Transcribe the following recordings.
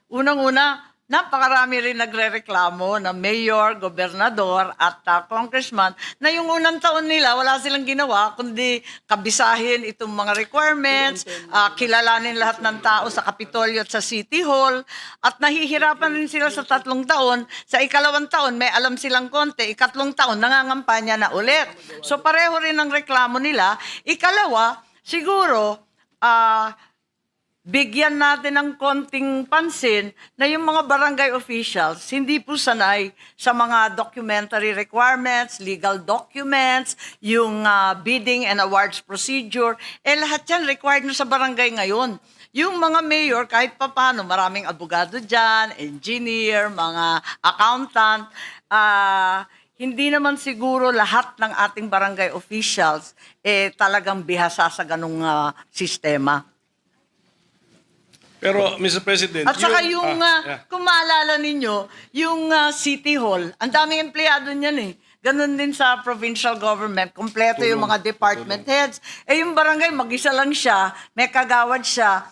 Unang-una, napakarami rin nagrereklamo na mayor, gobernador at congressman na yung unang taon nila wala silang ginawa kundi kabisahin itong mga requirements, kilalanin lahat ng tao sa Kapitolyo at sa City Hall at nahihirapan rin sila sa 3 taon. Sa ikalawang taon may alam silang konti, ikatlong taon nangangampanya na ulit. So pareho rin ang reklamo nila. Ikalawa, siguro bigyan natin ng konting pansin na yung mga barangay officials hindi po sanay sa mga documentary requirements, legal documents, yung bidding and awards procedure. Lahat yan required na sa barangay ngayon. Yung mga mayor, kahit papano, maraming abogado dyan, engineer, mga accountant, hindi naman siguro lahat ng ating barangay officials talagang bihasa sa ganung sistema. Pero, Mr. President, at saka kung maalala ninyo, yung City Hall, ang daming empleyado niyan eh. Ganon din sa provincial government, kompleto yung mga department heads. Yung barangay, mag-isa lang siya, may kagawad siya.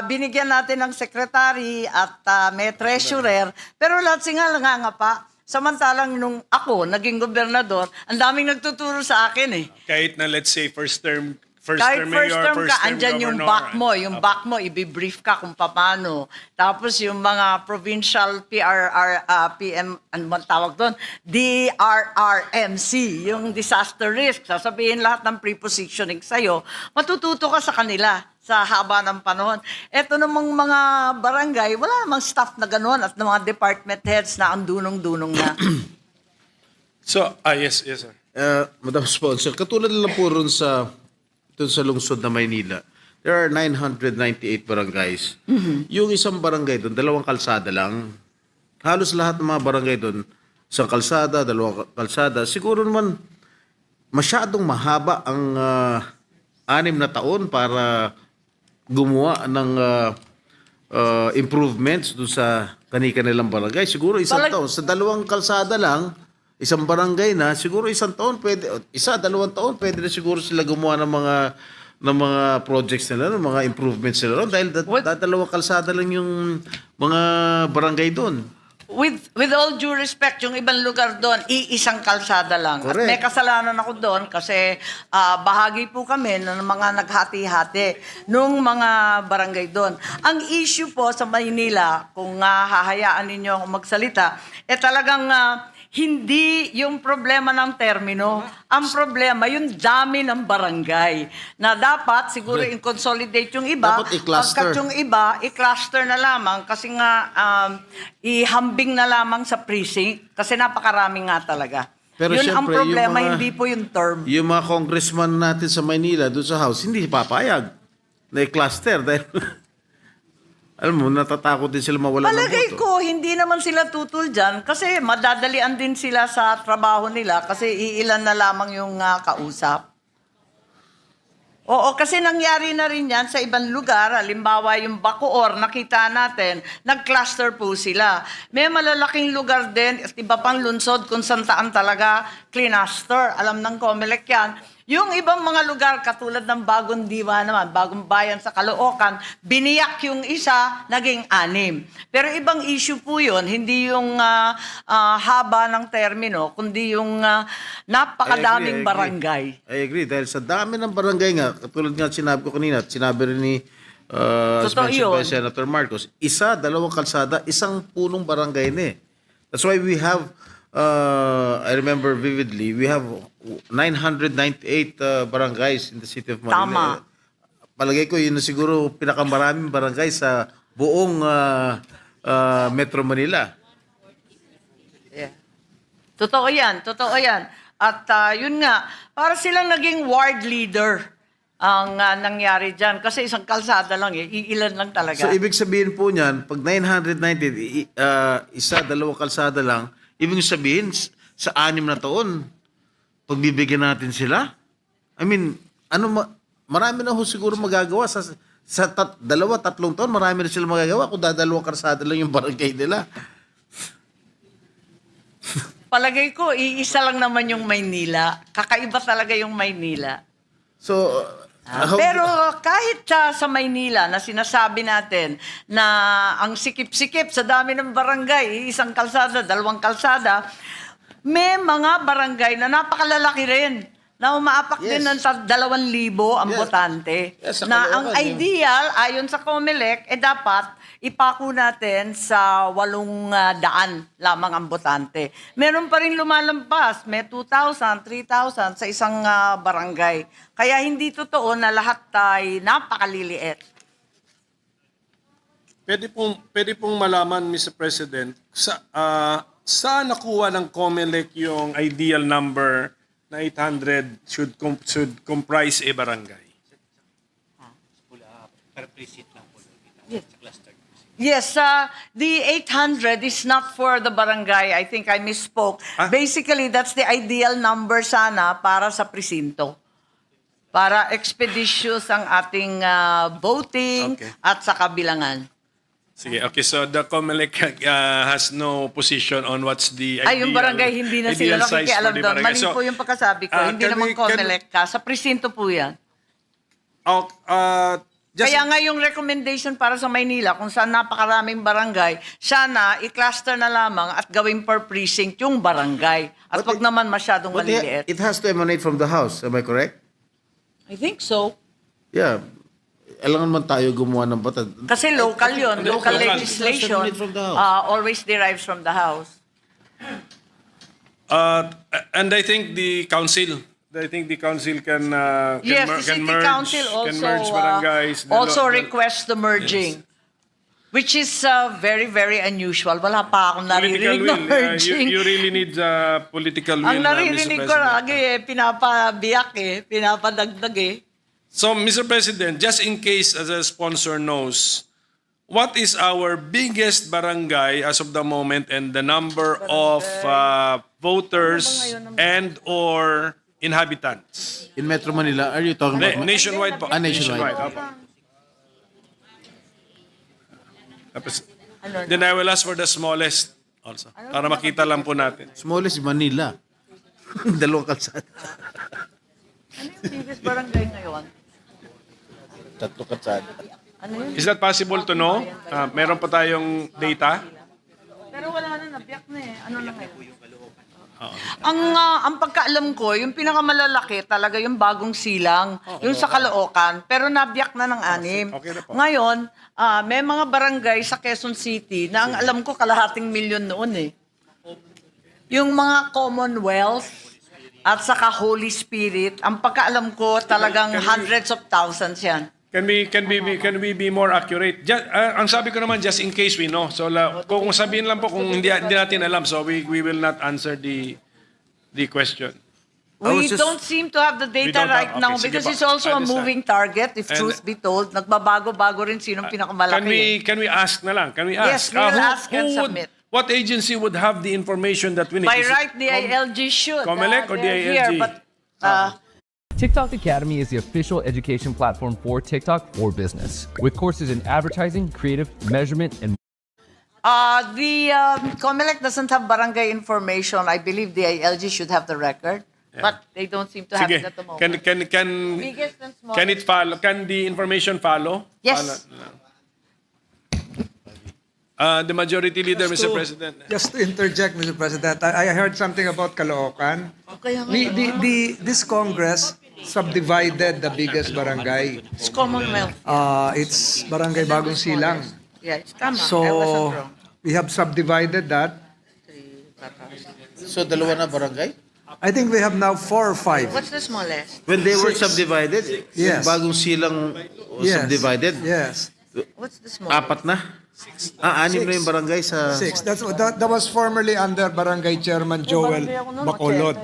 Binigyan natin ng secretary at may treasurer, pero lahat singa nga pa. Samantalang nung ako, naging gobernador, ang daming nagtuturo sa akin eh. kahit na let's say first term Kahit mayor, first term ka, andyan yung governor, back mo, ibibrief ka kung paano. Tapos yung mga provincial PM, ano man tawag doon? DRRMC, yung disaster risk. Sasabihin lahat ng prepositioning sa'yo, matututo ka sa kanila sa haba ng panahon. Eto namang mga barangay, wala namang staff na gano'n at ng mga department heads na ang dunong-dunong na. So, yes, sir. Madam Sponsor, katulad lang po ron sa lungsod na Maynila, there are 998 barangays. Yung isang barangay doon, 2 kalsada lang. Halos lahat ng mga barangay doon, isang kalsada, 2 kalsada. Siguro naman, masyadong mahaba ang 6 na taon para gumawa ng improvements doon sa kanilang barangay. Siguro isang taon. Sa 2 kalsada lang, isang barangay na, siguro 1 taon pwede, 1, 2 taon pwede na siguro sila gumawa ng mga projects nila, ng mga improvements nila dahil 2 kalsada lang yung mga barangay doon. With all due respect, yung ibang lugar doon, iisang kalsada lang. Correct. At may kasalanan ako doon kasi bahagi po kami ng mga naghati-hati nung mga barangay doon. Ang issue po sa Maynila, kung hahayaan ninyo ako magsalita, talagang hindi yung problema ng termino. Ang problema, yung dami ng barangay. Na dapat, siguro, i-consolidate yung iba. Dapat i-cluster. Pagkat yung iba, i-cluster na lamang. Kasi nga, ihambing na lamang sa precinct. Kasi napakarami nga talaga. Pero yun ang syempre, problema, hindi po yung term. Yung mga congressman natin sa Maynila, doon sa House, hindi papayag na i-cluster dahil alam mo, natatakot din sila mawala ng boto. Palagay ko, hindi naman sila tutul dyan kasi madadalian din sila sa trabaho nila kasi iilan na lamang yung kausap. Oo, kasi nangyari na rin yan sa ibang lugar. Halimbawa, yung Bacoor, nakita natin, nag-cluster po sila. May malalaking lugar din, at iba pang lungsod kung saan talaga cluster. Alam ng COMELEC yan. Yung ibang mga lugar, katulad ng Bagong Diwa naman, Bagong Bayan sa Caloocan, biniyak yung isa, naging 6. Pero ibang issue po yun, hindi yung haba ng termino, kundi yung napakadaming barangay. I agree. Dahil sa dami ng barangay nga, katulad nga sinabi ko kanina, at sinabi rin ni as mentioned by Senator Marcos, 1, 2 kalsada, 1 punong barangay na eh. That's why we have I remember vividly, we have 998 barangays in the city of Manila. Tama. Palagay ko, yun na siguro pinakamaraming barangay sa buong Metro Manila. Yeah. Totoo yan. At yun nga, para silang naging ward leader ang nangyari dyan. Kasi isang kalsada lang iilan lang talaga. So, ibig sabihin po niyan, pag 998, 1, 2 kalsada lang, ibig sabihin, sa 6 na taon, pagbibigyan natin sila, I mean, marami na ho siguro magagawa. Sa 2, 3 taon, marami na sila magagawa kung 2 kalsada lang yung barangay nila. Palagay ko, iisa lang naman yung Maynila. Kakaiba talaga yung Maynila. So, Pero kahit sa Maynila na sinasabi natin na ang sikip-sikip sa dami ng barangay, isang kalsada, dalawang kalsada, may mga barangay na napakalalaki rin na umaapak din ng 2,000 ang Yes. botante. Yes, sa Na ang Caloocan, ideal, ayon sa COMELEC, dapat ipako natin sa 800 lamang ang botante. Meron pa rin lumalampas, may 2,000, 3,000 sa isang barangay. Kaya hindi totoo na lahat ay napakaliliit. Pwede pong malaman, Mr. President, saan nakuha ng COMELEC yung ideal number na 800 should comprise a barangay? Yes, the 800 is not for the barangay. I think I misspoke. Basically, that's the ideal number sana para sa presinto. Para expeditious ang ating voting Okay. at sa kabilangan. Sige, okay. So the COMELEC has no position on what's the ideal, Ay, yung barangay, hindi na sila ideal size nakikialam for the doon. barangay. Mali So, po yung pagkasabi ko. Hindi can naman we- COMELEC ka. Sa presinto po yan. Just Kaya nga yung recommendation para sa Maynila, kung saan napakaraming barangay, sana i-cluster na lamang at gawing per precinct yung barangay. At wag naman masyadong But maliliit. it has to emanate from the House. Am I correct? I think so. Yeah. Alangan man tayo gumawa ng batas. Kasi local yun. Local Local. legislation It has to emanate from the House. always derives from the House. and I think the council can Yes, the city council can merge also barangays. also requests the merging. Which is very, very unusual. Wala pa akong political naririnig na will. merging. You really need political will, Ang Mr. naririnig ko President. lagi pinapabiyak pinapadagdag So, Mr. President, just in case as a sponsor knows, what is our biggest barangay as of the moment and the number of voters and or inhabitants? In Metro Manila, are you talking about? Nationwide po. Nationwide. Opo. Tapos, then I will ask for the smallest also. Para makita lang po natin. Smallest Manila. Dalawang kalsada. Ano yung biggest barangay ngayon? Tatlo kalsada. Ano yun? Is that possible to know? Meron pa tayong data? Pero wala na, nabiyak na Ano na ngayon? Ang pagkaalam ko, yung pinakamalalaki talaga yung bagong silang, yung sa Caloocan, pero nabiyak na ng 6. Okay na po. Ngayon, may mga barangay sa Quezon City na ang alam ko kalahating milyon noon Yung mga Commonwealth at saka Holy Spirit, ang pagkaalam ko talagang hundreds of thousands yan. Can we be more accurate? Ang sabi ko naman, just in case we know. So kung sabihin lang po kung hindi natin alam, so we will not answer the question. We just- don't seem to have the We data don't have- right now okay, sige because po. it's also a Understand. moving target, if And- truth be told. Nagbabago-bago rin sinong pinakamalaki. Can we ask na lang? Can we ask? Yes, we will ask and submit. What agency would have the information that we need? By Is it right, the ILG should. COMELEC or the they're here, ILG? but, TikTok Academy is the official education platform for TikTok for business, with courses in advertising, creative, measurement, and the COMELEC doesn't have barangay information. I believe the ILG should have the record, but they don't seem to have Sige. it at the moment. Biggest and smallest. Can it follow? Can the information follow? Yes. The majority leader, Mr. President. Just to interject, Mr. President, I heard something about Caloocan. Kaya nga, This Congress subdivided the biggest barangay. it's Commonwealth. It's Barangay Bagong Silang. Yeah, it's tama. I wasn't So, wrong. we have subdivided that. So, dalawa na barangay? I think we have now 4 or 5. What's the smallest? When they were subdivided, Yes. yung bagong silang Yes. subdivided, Yes. What's the smallest? 4 na? 6 na yung barangay sa... 6. That was formerly under Barangay Chairman Joel Bacolod.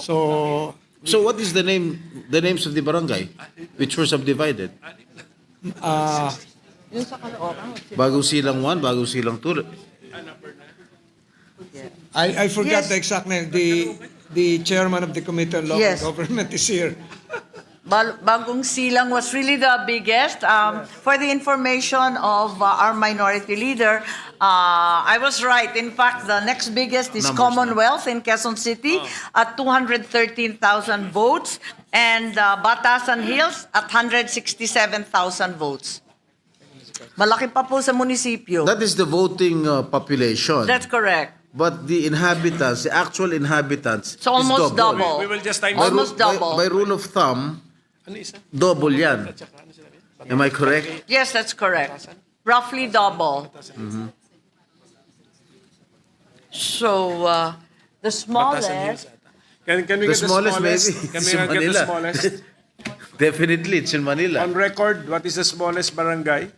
So, So what is the names of the barangay which were subdivided? Yung sa Caloocan. Bagong Silang 1, Bagong Silang 2. I forgot Yes. the exact name. The chairman of the Committee on Local Yes. Government is here. Bagong Silang was really the biggest. For the information of our minority leader, I was right. In fact, the next biggest is Numbers Commonwealth in Quezon City at 213,000 votes, and Batasan Hills at 167,000 votes. Malaki pa po sa munisipyo. That is the voting population. That's correct. But the inhabitants, the actual inhabitants, It's almost is double. double. We will just time Almost By double. rule of thumb, Ano isa? double yan. Am I correct? Yes, that's correct. Roughly double. So, the smallest, Can we The get the smallest, smallest? maybe. Can It's we in get the Manila. smallest? Definitely, it's in Manila. On record, what is the smallest barangay?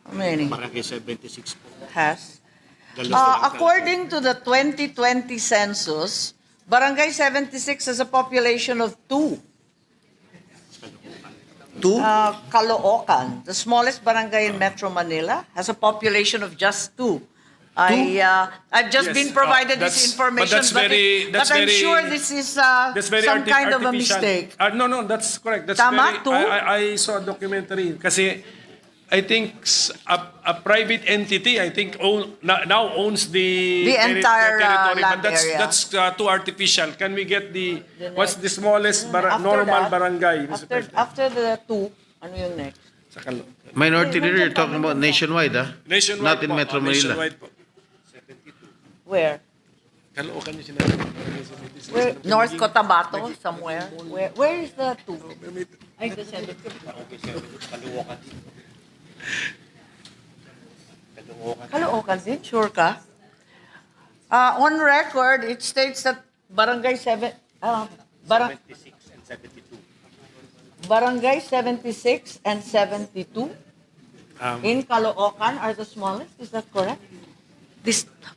how many Barangay 76 po. has? According to the 2020 census, Barangay 76 has a population of 2. Two? Caloocan, the smallest barangay in Metro Manila, has a population of just 2. I've just Yes, been provided that's- this information, but that's I'm very- sure this is That's very some kind of a artificial. mistake. No, that's correct. That's Tama, very, two? I saw a documentary kasi I think a private entity, I think now owns the entire, territory, land but area. that's too artificial. Can we get what's the smallest After normal that, barangay? Mr. President? After the 2, ano yung next? Sa Caloocan. Minority leader, you're talking about nationwide, ah? Nationwide Not in po. Metro Manila. Nationwide po. Where? Caloocan yung sinabi. Where? North Cotabato, somewhere. Where is the 2? Ay, the 72. Caloocan din? Sure ka? On record, it states that Barangay 76 and 72 in Caloocan are the smallest. Is that correct?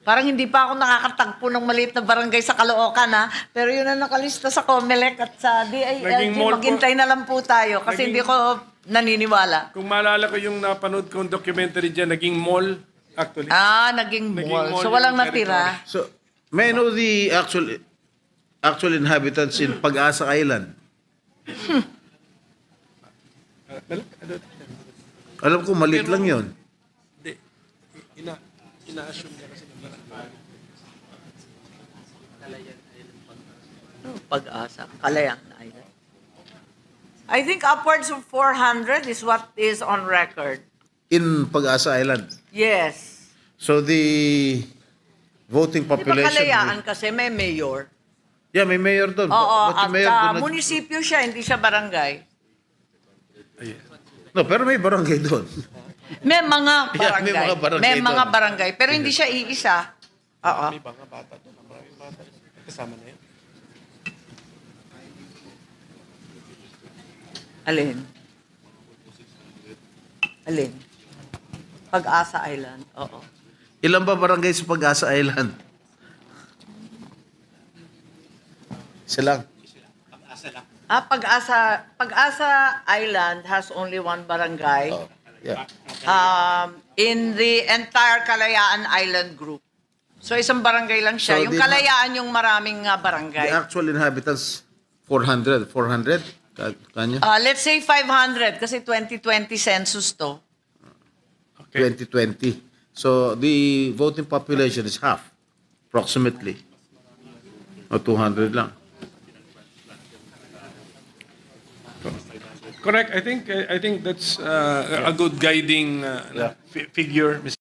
Parang hindi pa ako nakakatagpo ng maliit na barangay sa Caloocan, ha? Pero yun ang nakalista sa COMELEC at sa DILG. Naging mall po. Maghintay na lang po tayo kasi hindi ko naniniwala. Kung maalala ko yung napanood kong documentary dyan, naging mall actually. Naging Naging mall. mall So walang yung natira. So, may I know the actual inhabitants in Pag-asa Island? Alam ko, maliit lang yun. Hindi. Ina-assume niya kasi ng barangay. Pag-asa. Kalayaan Island. I think upwards of 400 is what is on record. In Pag-asa Island. Yes. So, the voting Di ba population... Kalayaan kasi may mayor? Yeah, may mayor doon. Oo, But yung mayor at doon munisipyo siya, hindi siya barangay. No, pero may barangay doon. May mga Yeah, barangay. may mga barangay May mga doon. barangay. Pero hindi siya iisa. Oo. May mga bata doon. Maraming bata. Kasama na yun. Alin? Alin? Pag-asa Island. Oo. Ilan ba barangay sa Pag-asa Island? Isa lang. Pag-asa Island has only one barangay Yeah. in the entire Kalayaan Island group. So isang barangay lang siya. So, Yung the- Kalayaan yung maraming The barangay. actual inhabitants, 400. 400? Kanya? Let's say 500 kasi 2020 census to. 2020. So, the voting population is half, approximately. O 200 lang. Correct. I think that's a good guiding figure, Mr.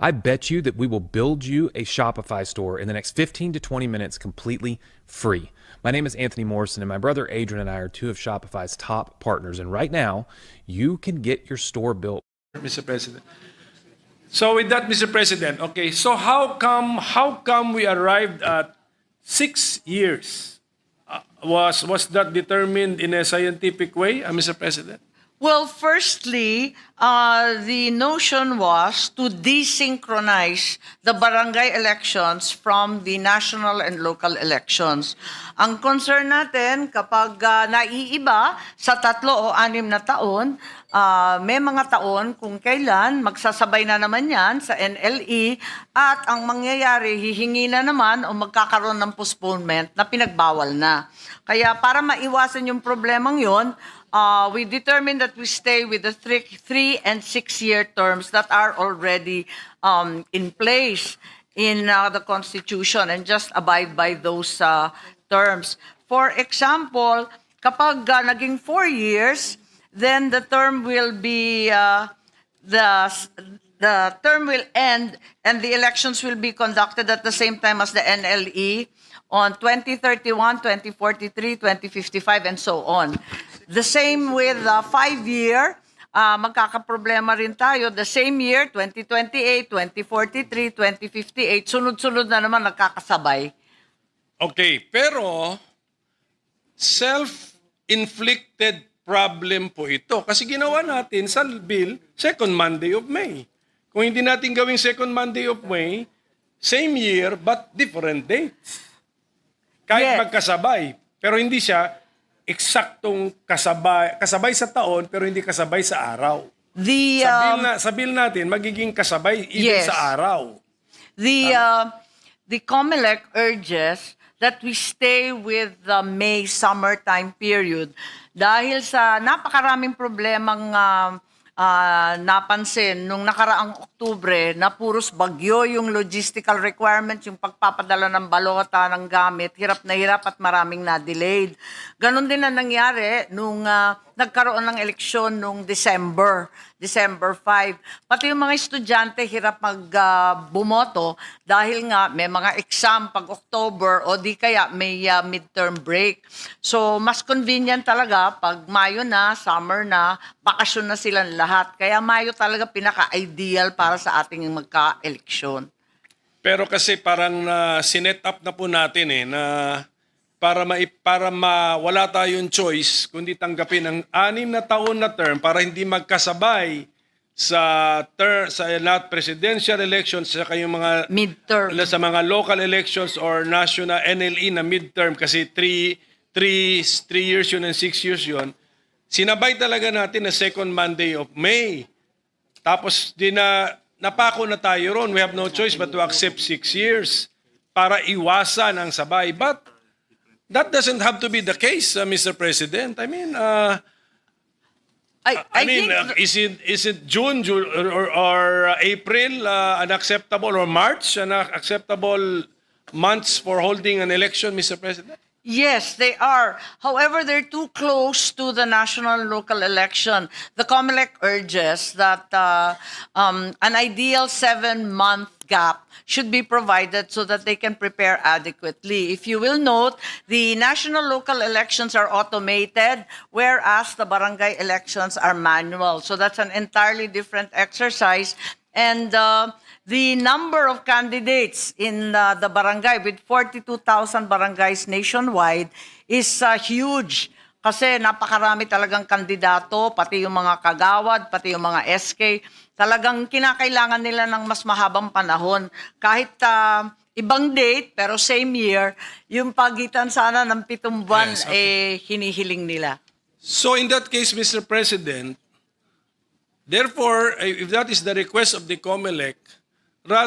I bet you that we will build you a Shopify store in the next 15 to 20 minutes completely free. My name is Anthony Morrison, and my brother Adrian and I are two of Shopify's top partners. And right now, you can get your store built. Mr. President. So with that, Mr. President, okay, so how come we arrived at 6 years? Was that determined in a scientific way, Mr. President? Well, firstly, the notion was to desynchronize the barangay elections from the national and local elections. Ang concern natin kapag naiiba sa 3 o 6 na taon, may mga taon kung kailan magsasabay na naman yan sa NLE at ang mangyayari, hihingi na naman o magkakaroon ng postponement na pinagbawal na. Kaya para maiwasan yung problemang yon, we determined that we stay with the 3 and 6 year terms that are already in place in the Constitution and just abide by those terms. For example, kapag naging 4 years, then the term will be the term will end and the elections will be conducted at the same time as the NLE on 2031, 2043, 2055, and so on. The same with 5-year, magkakaproblema rin tayo. The same year, 2028, 2043, 2058, sunod-sunod na naman nagkakasabay. Okay, pero self-inflicted problem po ito. Kasi ginawa natin sa bill, second Monday of May. Kung hindi natin gawing second Monday of May, same year but different dates. Kahit Yes. magkasabay. Pero hindi siya eksaktong kasabay sa taon pero hindi kasabay sa araw. The Sa bill natin, magiging kasabay even Yes. sa araw. The COMELEC urges that we stay with the May summertime period dahil sa napakaraming problemang napansin nung nakaraang Oktubre na puros bagyo yung logistical requirements, yung pagpapadala ng balota, ng gamit, hirap at maraming na-delayed. Ganon din na nangyari nung nagkaroon ng eleksyon nung December 5. Pati yung mga estudyante hirap bumoto dahil nga may mga exam pag October o di kaya may midterm break. So mas convenient talaga pag Mayo na, summer na, bakasyon na silang lahat. Kaya Mayo talaga pinaka-ideal para sa ating magka-eleksyon. Pero kasi parang sinet up na po natin na para wala tayong choice kundi tanggapin ang 6 na taon na term para hindi magkasabay sa not presidential elections sa kayong mga Midterm. sa mga local elections or national NLE na midterm kasi 3 years yun and 6 years yun. Sinabay talaga natin na second Monday of May. Tapos napako na tayo ron. We have no choice but to accept 6 years para iwasan ang sabay. But that doesn't have to be the case, Mr. President. I mean, I mean, think is it June or April unacceptable or March unacceptable months for holding an election, Mr. President? yes, they are. However, they're too close to the national and local election. The COMELEC urges that an ideal 7-month gap should be provided so that they can prepare adequately. If you will note, the national local elections are automated, whereas the barangay elections are manual. So that's an entirely different exercise. And the number of candidates in the barangay, with 42,000 barangays nationwide, is huge. Kasi napakarami talagang kandidato, pati yung mga kagawad, pati yung mga SK. Talagang kinakailangan nila ng mas mahabang panahon. Kahit ibang date, pero same year, yung pagitan sana ng 7 buwan, Yes, okay. hinihiling nila. So in that case, Mr. President, therefore, if that is the request of the COMELEC, rather